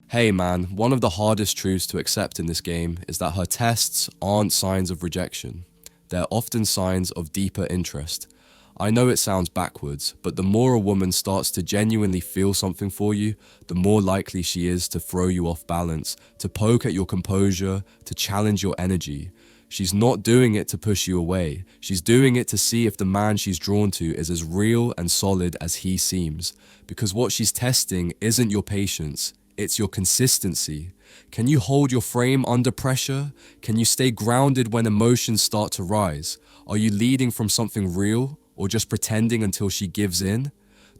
Hey man, one of the hardest truths to accept in this game is that her tests aren't signs of rejection. They're often signs of deeper interest. I know it sounds backwards, but the more a woman starts to genuinely feel something for you, the more likely she is to throw you off balance, to poke at your composure, to challenge your energy. She's not doing it to push you away. She's doing it to see if the man she's drawn to is as real and solid as he seems. Because what she's testing isn't your patience, it's your consistency. Can you hold your frame under pressure? Can you stay grounded when emotions start to rise? Are you leading from something real or just pretending until she gives in?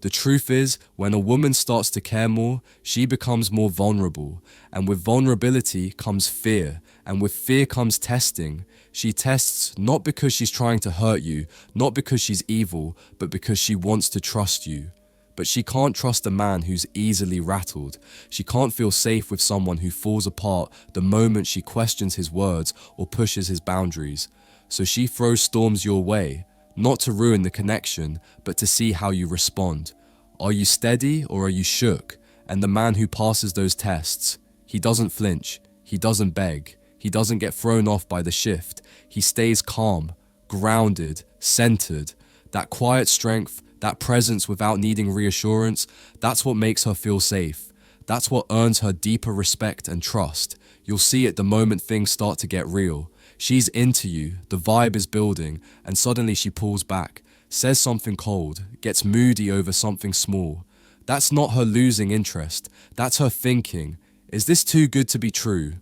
The truth is, when a woman starts to care more, she becomes more vulnerable. And with vulnerability comes fear. And with fear comes testing. She tests not because she's trying to hurt you, not because she's evil, but because she wants to trust you. But she can't trust a man who's easily rattled. She can't feel safe with someone who falls apart the moment she questions his words or pushes his boundaries. So she throws storms your way, not to ruin the connection, but to see how you respond. Are you steady or are you shook? And the man who passes those tests, he doesn't flinch, he doesn't beg, he doesn't get thrown off by the shift. He stays calm, grounded, centered. That quiet strength, that presence without needing reassurance, that's what makes her feel safe. That's what earns her deeper respect and trust. You'll see it the moment things start to get real. She's into you, the vibe is building, and suddenly she pulls back, says something cold, gets moody over something small. That's not her losing interest, that's her thinking, is this too good to be true?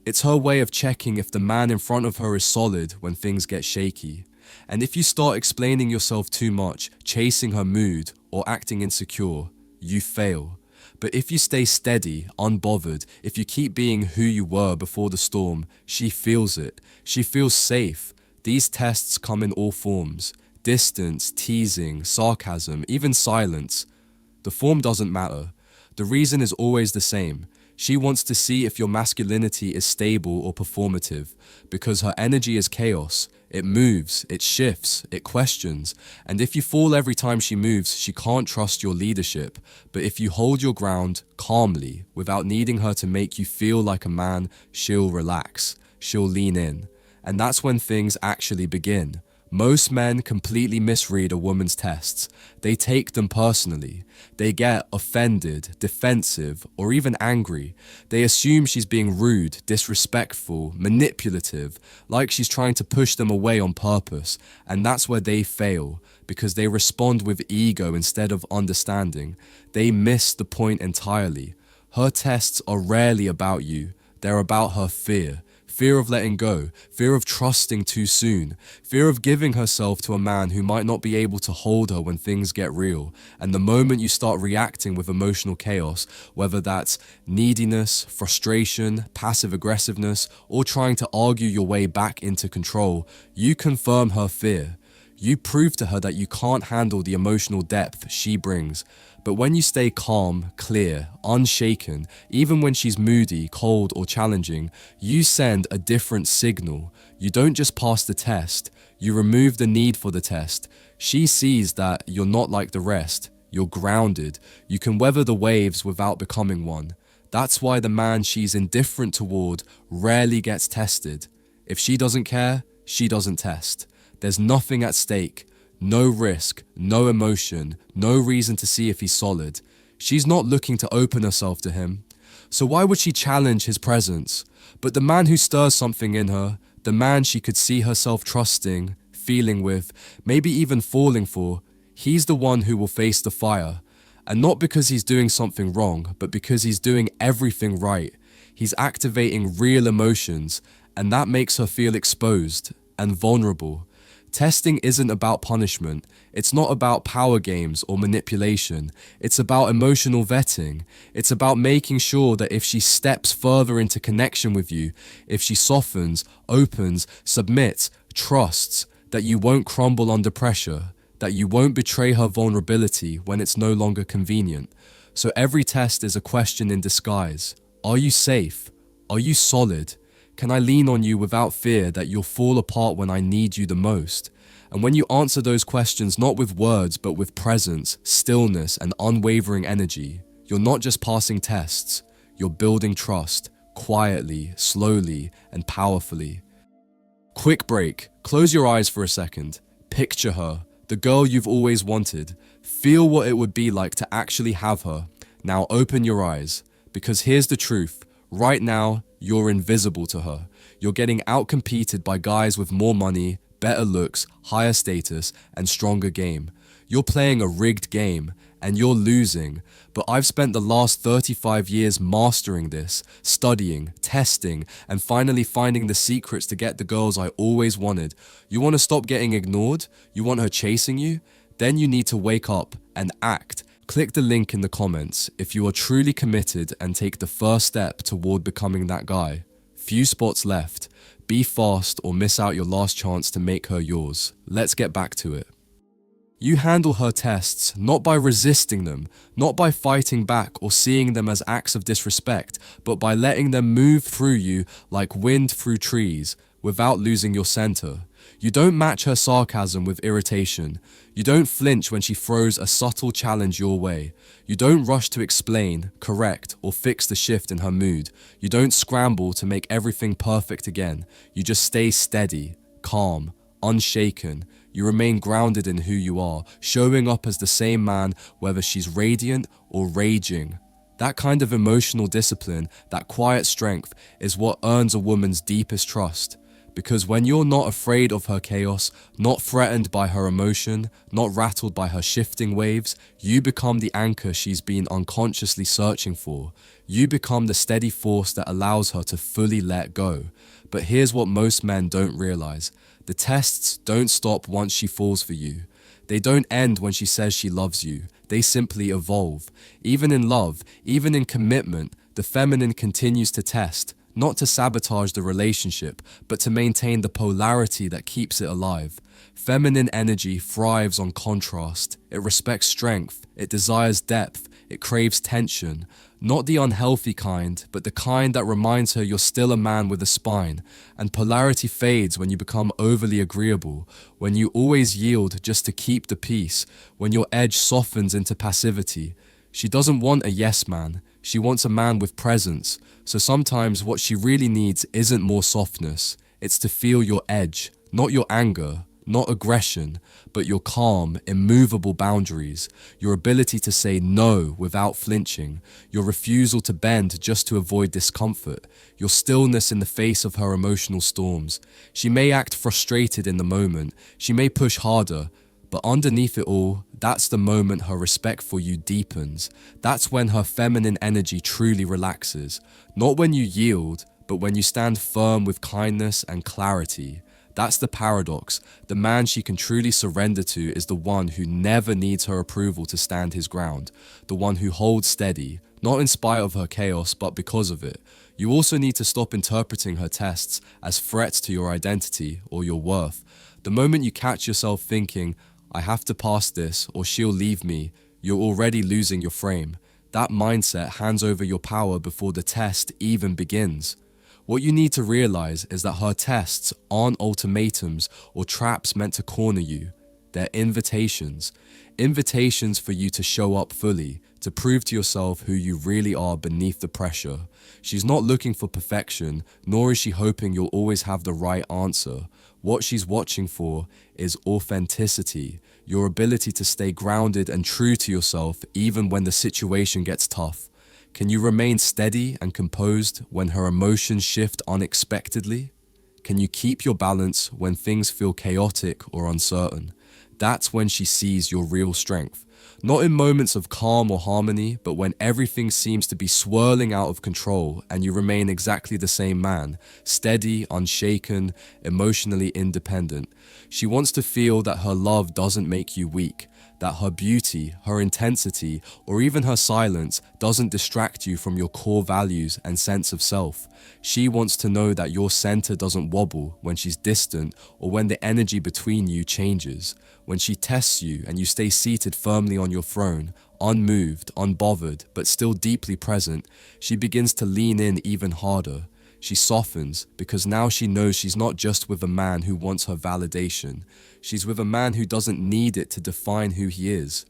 It's her way of checking if the man in front of her is solid when things get shaky. And if you start explaining yourself too much, chasing her mood, or acting insecure, you fail. But if you stay steady, unbothered, if you keep being who you were before the storm, she feels it. She feels safe. These tests come in all forms: distance, teasing, sarcasm, even silence. The form doesn't matter. The reason is always the same. She wants to see if your masculinity is stable or performative, because her energy is chaos. It moves, it shifts, it questions, and if you fall every time she moves, she can't trust your leadership. But if you hold your ground calmly, without needing her to make you feel like a man, she'll relax, she'll lean in. And that's when things actually begin. Most men completely misread a woman's tests. They take them personally. They get offended, defensive, or even angry. They assume she's being rude, disrespectful, manipulative, like she's trying to push them away on purpose. And that's where they fail, because they respond with ego instead of understanding. They miss the point entirely. Her tests are rarely about you. They're about her fear. Fear of letting go, fear of trusting too soon, fear of giving herself to a man who might not be able to hold her when things get real. And the moment you start reacting with emotional chaos, whether that's neediness, frustration, passive aggressiveness, or trying to argue your way back into control, you confirm her fear. You prove to her that you can't handle the emotional depth she brings. But when you stay calm, clear, unshaken, even when she's moody, cold, or challenging, you send a different signal. You don't just pass the test, you remove the need for the test. She sees that you're not like the rest. You're grounded. You can weather the waves without becoming one. That's why the man she's indifferent toward rarely gets tested. If she doesn't care, she doesn't test. There's nothing at stake. No risk, no emotion, no reason to see if he's solid. She's not looking to open herself to him. So why would she challenge his presence? But the man who stirs something in her, the man she could see herself trusting, feeling with, maybe even falling for, he's the one who will face the fire. And not because he's doing something wrong, but because he's doing everything right. He's activating real emotions, and that makes her feel exposed and vulnerable. Testing isn't about punishment. It's not about power games or manipulation. It's about emotional vetting. It's about making sure that if she steps further into connection with you, if she softens, opens, submits, trusts, that you won't crumble under pressure, that you won't betray her vulnerability when it's no longer convenient. So every test is a question in disguise. Are you safe? Are you solid? Can I lean on you without fear that you'll fall apart when I need you the most? And when you answer those questions not with words but with presence, stillness, and unwavering energy, you're not just passing tests, You're building trust, quietly, slowly, and powerfully. Quick break. Close your eyes for a second. Picture her, the girl you've always wanted. Feel what it would be like to actually have her. Now open your eyes, because here's the truth. Right now, you're invisible to her. You're getting outcompeted by guys with more money, better looks, higher status, and stronger game. You're playing a rigged game, and you're losing. But I've spent the last 35 years mastering this, studying, testing, and finally finding the secrets to get the girls I always wanted. You want to stop getting ignored? You want her chasing you? Then you need to wake up and act. Click the link in the comments if you are truly committed and take the first step toward becoming that guy. Few spots left. Be fast or miss out your last chance to make her yours. Let's get back to it. You handle her tests not by resisting them, not by fighting back or seeing them as acts of disrespect, but by letting them move through you like wind through trees without losing your center. You don't match her sarcasm with irritation. You don't flinch when she throws a subtle challenge your way. You don't rush to explain, correct, or fix the shift in her mood. You don't scramble to make everything perfect again. You just stay steady, calm, unshaken. You remain grounded in who you are, showing up as the same man whether she's radiant or raging. That kind of emotional discipline, that quiet strength, is what earns a woman's deepest trust. Because when you're not afraid of her chaos, not threatened by her emotion, not rattled by her shifting waves, you become the anchor she's been unconsciously searching for. You become the steady force that allows her to fully let go. But here's what most men don't realize. The tests don't stop once she falls for you. They don't end when she says she loves you. They simply evolve. Even in love, even in commitment, the feminine continues to test. Not to sabotage the relationship, but to maintain the polarity that keeps it alive. Feminine energy thrives on contrast. It respects strength. It desires depth. It craves tension. Not the unhealthy kind, but the kind that reminds her you're still a man with a spine. And polarity fades when you become overly agreeable, when you always yield just to keep the peace, when your edge softens into passivity. She doesn't want a yes man. She wants a man with presence. So sometimes what she really needs isn't more softness. It's to feel your edge, not your anger, not aggression, but your calm, immovable boundaries, your ability to say no without flinching, your refusal to bend just to avoid discomfort, your stillness in the face of her emotional storms. She may act frustrated in the moment. She may push harder. But underneath it all, that's the moment her respect for you deepens. That's when her feminine energy truly relaxes. Not when you yield, but when you stand firm with kindness and clarity. That's the paradox. The man she can truly surrender to is the one who never needs her approval to stand his ground. The one who holds steady, not in spite of her chaos, but because of it. You also need to stop interpreting her tests as threats to your identity or your worth. The moment you catch yourself thinking, I have to pass this or she'll leave me, you're already losing your frame. That mindset hands over your power before the test even begins. What you need to realize is that her tests aren't ultimatums or traps meant to corner you. They're invitations. Invitations for you to show up fully, to prove to yourself who you really are beneath the pressure. She's not looking for perfection, nor is she hoping you'll always have the right answer. What she's watching for is authenticity, your ability to stay grounded and true to yourself even when the situation gets tough. Can you remain steady and composed when her emotions shift unexpectedly? Can you keep your balance when things feel chaotic or uncertain? That's when she sees your real strength. Not in moments of calm or harmony, but when everything seems to be swirling out of control and you remain exactly the same man, steady, unshaken, emotionally independent. She wants to feel that her love doesn't make you weak, that her beauty, her intensity, or even her silence doesn't distract you from your core values and sense of self. She wants to know that your center doesn't wobble when she's distant or when the energy between you changes. When she tests you and you stay seated firmly on your throne, unmoved, unbothered, but still deeply present, she begins to lean in even harder. She softens because now she knows she's not just with a man who wants her validation. She's with a man who doesn't need it to define who he is.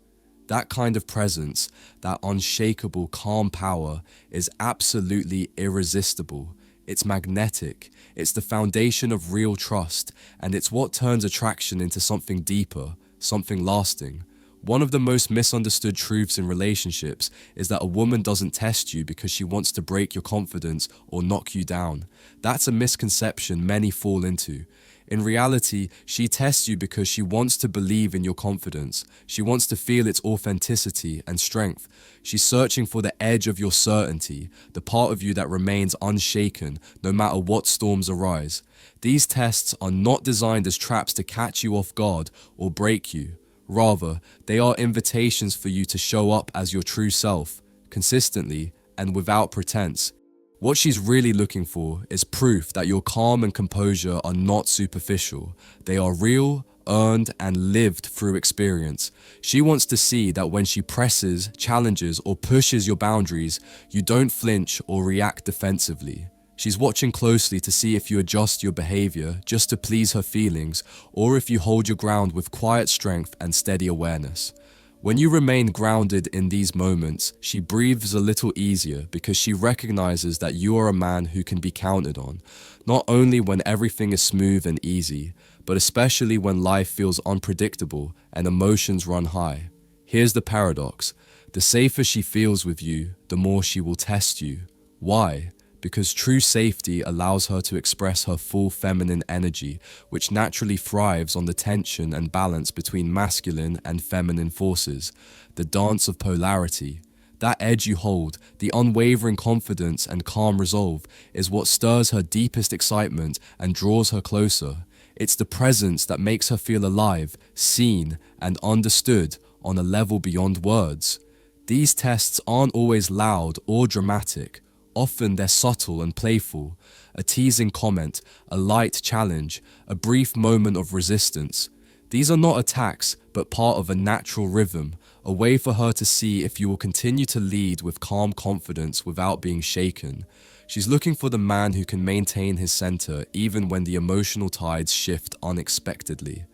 That kind of presence, that unshakable, calm power, is absolutely irresistible. It's magnetic, it's the foundation of real trust, and it's what turns attraction into something deeper, something lasting. One of the most misunderstood truths in relationships is that a woman doesn't test you because she wants to break your confidence or knock you down. That's a misconception many fall into. In reality, she tests you because she wants to believe in your confidence. She wants to feel its authenticity and strength. She's searching for the edge of your certainty, the part of you that remains unshaken no matter what storms arise. These tests are not designed as traps to catch you off guard or break you. Rather, they are invitations for you to show up as your true self, consistently and without pretense. What she's really looking for is proof that your calm and composure are not superficial. They are real, earned, and lived through experience. She wants to see that when she presses, challenges, or pushes your boundaries, you don't flinch or react defensively. She's watching closely to see if you adjust your behavior just to please her feelings, or if you hold your ground with quiet strength and steady awareness. When you remain grounded in these moments, she breathes a little easier because she recognizes that you are a man who can be counted on, not only when everything is smooth and easy, but especially when life feels unpredictable and emotions run high. Here's the paradox. The safer she feels with you, the more she will test you. Why? Because true safety allows her to express her full feminine energy, which naturally thrives on the tension and balance between masculine and feminine forces, the dance of polarity. That edge you hold, the unwavering confidence and calm resolve, is what stirs her deepest excitement and draws her closer. It's the presence that makes her feel alive, seen, and understood on a level beyond words. These tests aren't always loud or dramatic. Often they're subtle and playful, a teasing comment, a light challenge, a brief moment of resistance. These are not attacks, but part of a natural rhythm, a way for her to see if you will continue to lead with calm confidence without being shaken. She's looking for the man who can maintain his center even when the emotional tides shift unexpectedly.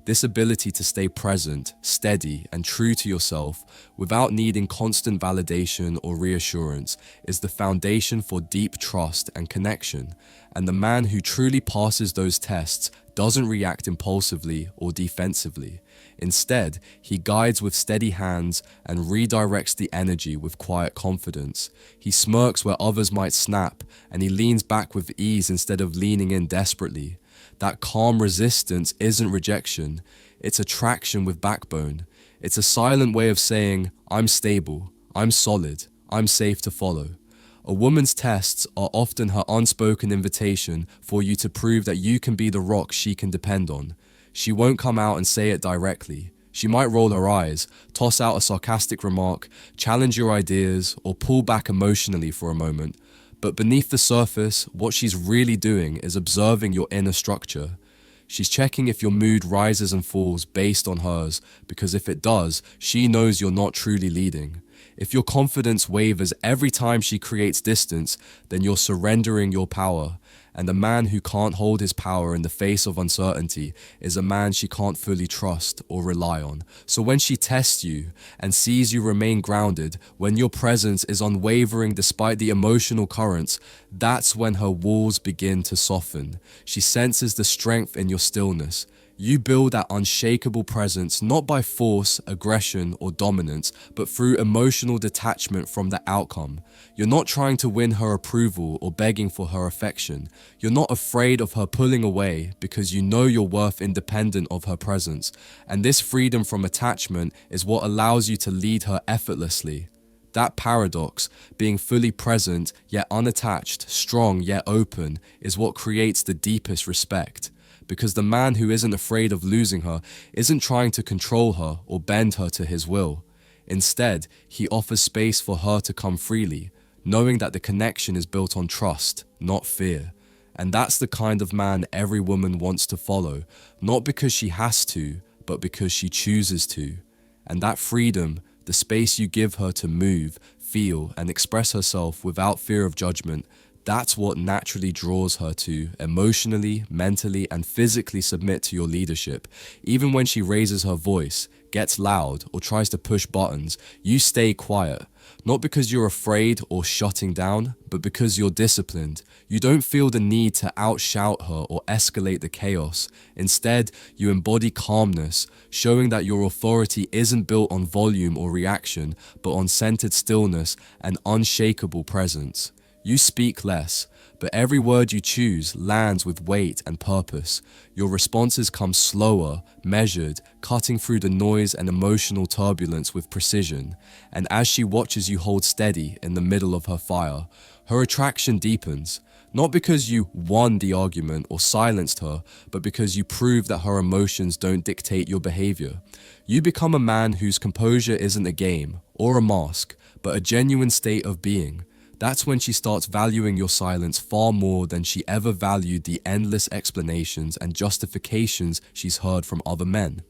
This ability to stay present, steady, and true to yourself without needing constant validation or reassurance is the foundation for deep trust and connection, and the man who truly passes those tests doesn't react impulsively or defensively. Instead, he guides with steady hands and redirects the energy with quiet confidence. He smirks where others might snap, and he leans back with ease instead of leaning in desperately. That calm resistance isn't rejection, it's attraction with backbone. It's a silent way of saying, I'm stable, I'm solid, I'm safe to follow. A woman's tests are often her unspoken invitation for you to prove that you can be the rock she can depend on. She won't come out and say it directly. She might roll her eyes, toss out a sarcastic remark, challenge your ideas, or pull back emotionally for a moment. But beneath the surface, what she's really doing is observing your inner structure. She's checking if your mood rises and falls based on hers, because if it does, she knows you're not truly leading. If your confidence wavers every time she creates distance, then you're surrendering your power. And a man who can't hold his power in the face of uncertainty is a man she can't fully trust or rely on. So when she tests you and sees you remain grounded, when your presence is unwavering despite the emotional currents, that's when her walls begin to soften. She senses the strength in your stillness. You build that unshakable presence not by force, aggression, or dominance, but through emotional detachment from the outcome. You're not trying to win her approval or begging for her affection. You're not afraid of her pulling away because you know your worth independent of her presence. And this freedom from attachment is what allows you to lead her effortlessly. That paradox, being fully present yet unattached, strong yet open, is what creates the deepest respect. Because the man who isn't afraid of losing her isn't trying to control her or bend her to his will. Instead, he offers space for her to come freely, knowing that the connection is built on trust, not fear. And that's the kind of man every woman wants to follow, not because she has to, but because she chooses to. And that freedom, the space you give her to move, feel, and express herself without fear of judgment, that's what naturally draws her to emotionally, mentally, and physically submit to your leadership. Even when she raises her voice, gets loud, or tries to push buttons, you stay quiet. Not because you're afraid or shutting down, but because you're disciplined. You don't feel the need to outshout her or escalate the chaos. Instead, you embody calmness, showing that your authority isn't built on volume or reaction, but on centered stillness and unshakable presence. You speak less, but every word you choose lands with weight and purpose. Your responses come slower, measured, cutting through the noise and emotional turbulence with precision. And as she watches you hold steady in the middle of her fire, her attraction deepens. Not because you won the argument or silenced her, but because you prove that her emotions don't dictate your behavior. You become a man whose composure isn't a game or a mask, but a genuine state of being. That's when she starts valuing your silence far more than she ever valued the endless explanations and justifications she's heard from other men.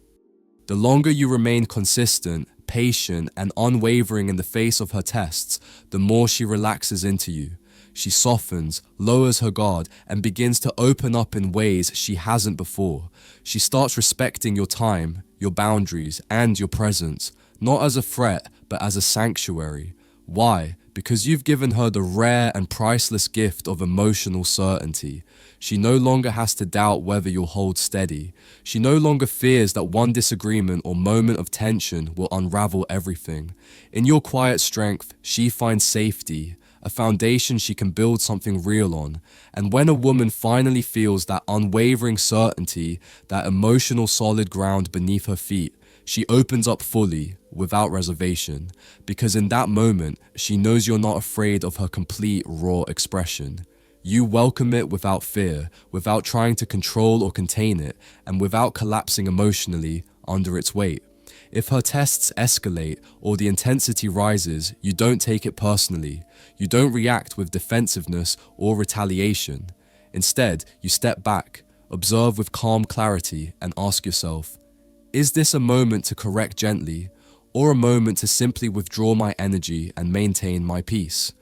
The longer you remain consistent, patient, and unwavering in the face of her tests, the more she relaxes into you. She softens, lowers her guard, and begins to open up in ways she hasn't before. She starts respecting your time, your boundaries, and your presence, not as a threat, but as a sanctuary. Why? Because you've given her the rare and priceless gift of emotional certainty. She no longer has to doubt whether you'll hold steady. She no longer fears that one disagreement or moment of tension will unravel everything. In your quiet strength, she finds safety, a foundation she can build something real on. And when a woman finally feels that unwavering certainty, that emotional solid ground beneath her feet, she opens up fully, without reservation, because in that moment, she knows you're not afraid of her complete, raw expression. You welcome it without fear, without trying to control or contain it, and without collapsing emotionally under its weight. If her tests escalate or the intensity rises, you don't take it personally. You don't react with defensiveness or retaliation. Instead, you step back, observe with calm clarity, and ask yourself, is this a moment to correct gently, or a moment to simply withdraw my energy and maintain my peace?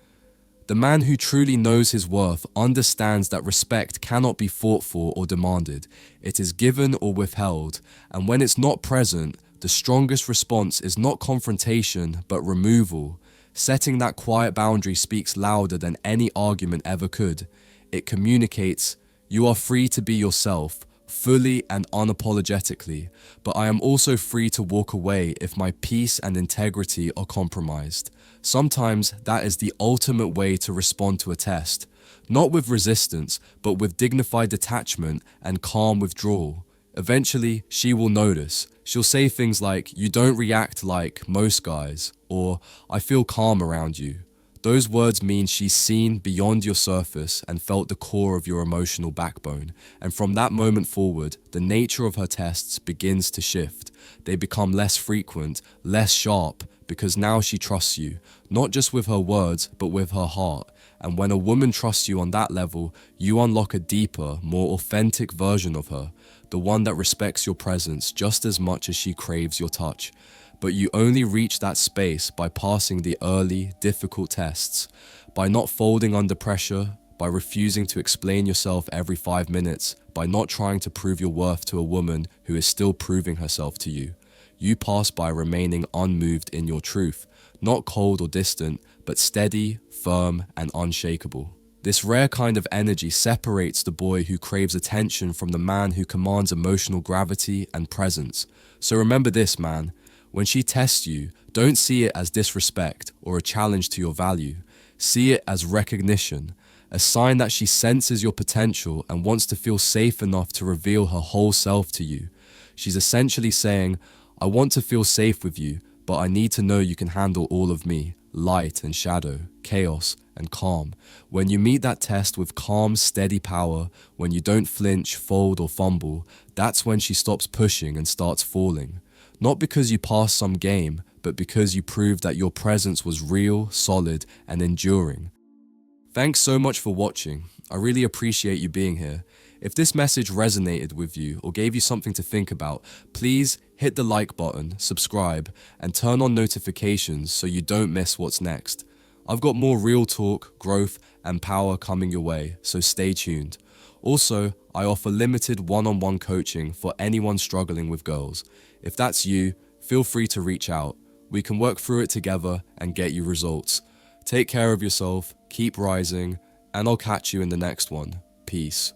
The man who truly knows his worth understands that respect cannot be fought for or demanded. It is given or withheld, and when it's not present, the strongest response is not confrontation, but removal. Setting that quiet boundary speaks louder than any argument ever could. It communicates, you are free to be yourself, fully and unapologetically, but I am also free to walk away if my peace and integrity are compromised. Sometimes that is the ultimate way to respond to a test, not with resistance, but with dignified detachment and calm withdrawal. Eventually, she will notice. She'll say things like, you don't react like most guys, or I feel calm around you. Those words mean she's seen beyond your surface and felt the core of your emotional backbone. And from that moment forward, the nature of her tests begins to shift. They become less frequent, less sharp, because now she trusts you, not just with her words, but with her heart. And when a woman trusts you on that level, you unlock a deeper, more authentic version of her, the one that respects your presence just as much as she craves your touch. But you only reach that space by passing the early, difficult tests, by not folding under pressure, by refusing to explain yourself every 5 minutes, by not trying to prove your worth to a woman who is still proving herself to you. You pass by remaining unmoved in your truth, not cold or distant, but steady, firm, and unshakable. This rare kind of energy separates the boy who craves attention from the man who commands emotional gravity and presence. So remember this, man. When she tests you, don't see it as disrespect or a challenge to your value. See it as recognition, a sign that she senses your potential and wants to feel safe enough to reveal her whole self to you. She's essentially saying, I want to feel safe with you, but I need to know you can handle all of me, light and shadow, chaos and calm. When you meet that test with calm, steady power, when you don't flinch, fold or fumble, that's when she stops pushing and starts falling. Not because you passed some game, but because you proved that your presence was real, solid, and enduring. Thanks so much for watching. I really appreciate you being here. If this message resonated with you or gave you something to think about, please hit the like button, subscribe, and turn on notifications so you don't miss what's next. I've got more real talk, growth, and power coming your way, so stay tuned. Also, I offer limited one-on-one coaching for anyone struggling with girls. If that's you, feel free to reach out. We can work through it together and get you results. Take care of yourself, keep rising, and I'll catch you in the next one. Peace.